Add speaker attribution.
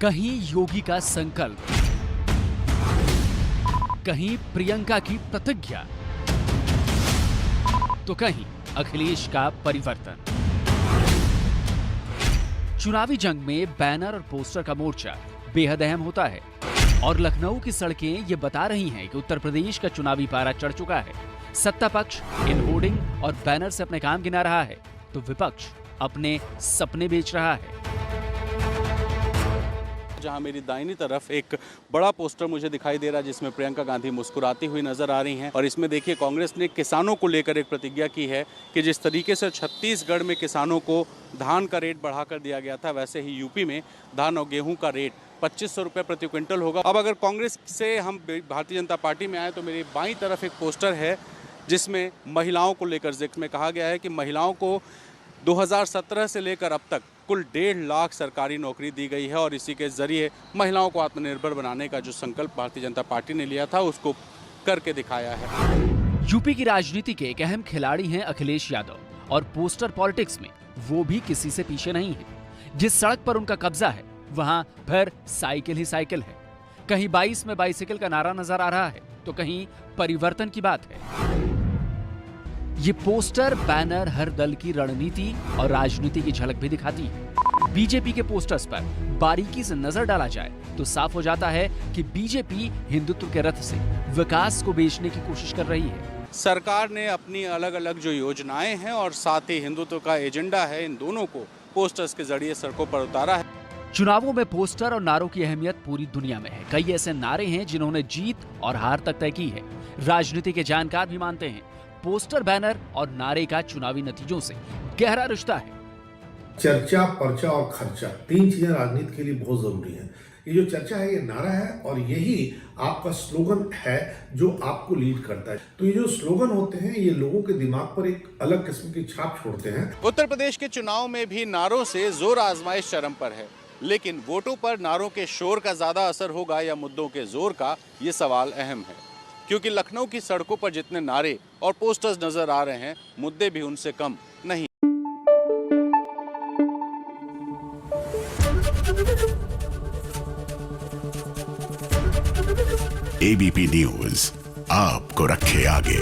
Speaker 1: कहीं योगी का संकल्प, कहीं प्रियंका की प्रतिज्ञा, तो कहीं अखिलेश का परिवर्तन। चुनावी जंग में बैनर और पोस्टर का मोर्चा बेहद अहम होता है और लखनऊ की सड़कें ये बता रही हैं कि उत्तर प्रदेश का चुनावी पारा चढ़ चुका है। सत्ता पक्ष इन होर्डिंग और बैनर से अपने काम गिना रहा है तो विपक्ष अपने सपने बेच रहा है।
Speaker 2: जहां मेरी दाहिनी तरफ एक बड़ा पोस्टर मुझे दिखाई दे रहा है जिसमें प्रियंका गांधी मुस्कुराती हुई नजर आ रही हैं और इसमें देखिए कांग्रेस ने किसानों को लेकर एक प्रतिज्ञा की है कि जिस तरीके से छत्तीसगढ़ में किसानों को धान का रेट बढ़ाकर दिया गया था वैसे ही यूपी में धान और गेहूं का रेट 2500 रुपये प्रति क्विंटल होगा। अब अगर कांग्रेस से हम भारतीय जनता पार्टी में आए तो मेरी बाईं तरफ एक पोस्टर है जिसमें महिलाओं को लेकर जिक्र में कहा गया है कि महिलाओं को 2017 से लेकर अब तक कुल 1.5 लाख सरकारी नौकरी दी गई है और इसी के जरिए महिलाओं को आत्मनिर्भर बनाने का जो संकल्प भारतीय जनता पार्टी ने लिया था उसको करके दिखाया है।
Speaker 1: यूपी की राजनीति के एक अहम खिलाड़ी हैं अखिलेश यादव और पोस्टर पॉलिटिक्स में वो भी किसी से पीछे नहीं है। जिस सड़क पर उनका कब्जा है वहां फिर साइकिल ही साइकिल है। कहीं 22 में बाइसिकल का नारा नजर आ रहा है तो कहीं परिवर्तन की बात है। ये पोस्टर बैनर हर दल की रणनीति और राजनीति की झलक भी दिखाती है। बीजेपी के पोस्टर्स पर बारीकी से नजर डाला जाए तो साफ हो जाता है कि बीजेपी हिंदुत्व के रथ से विकास को बेचने की कोशिश कर रही है।
Speaker 2: सरकार ने अपनी अलग अलग जो योजनाएं हैं और साथ ही हिंदुत्व का एजेंडा है इन दोनों को पोस्टर्स के जरिए सड़कों पर उतारा है।
Speaker 1: चुनावों में पोस्टर और नारों की अहमियत पूरी दुनिया में है। कई ऐसे नारे हैं जिन्होंने जीत और हार तक तय की है। राजनीति के जानकार भी मानते हैं पोस्टर, बैनर और नारे का चुनावी नतीजों से गहरा रिश्ता है।
Speaker 3: चर्चा, पर्चा और खर्चा, तीन चीजें राजनीति के लिए बहुत जरूरी है। ये जो चर्चा है ये नारा है और यही आपका स्लोगन है जो आपको लीड करता है। तो ये जो स्लोगन होते हैं ये लोगों के दिमाग पर एक अलग किस्म की छाप छोड़ते हैं।
Speaker 2: उत्तर प्रदेश के चुनाव में भी नारों से जोर आजमाइश चरम पर है, लेकिन वोटों पर नारों के शोर का ज्यादा असर होगा या मुद्दों के जोर का, ये सवाल अहम है। क्योंकि लखनऊ की सड़कों पर जितने नारे और पोस्टर्स नजर आ रहे हैं मुद्दे भी उनसे कम नहीं।
Speaker 4: एबीपी न्यूज आपको रखे आगे।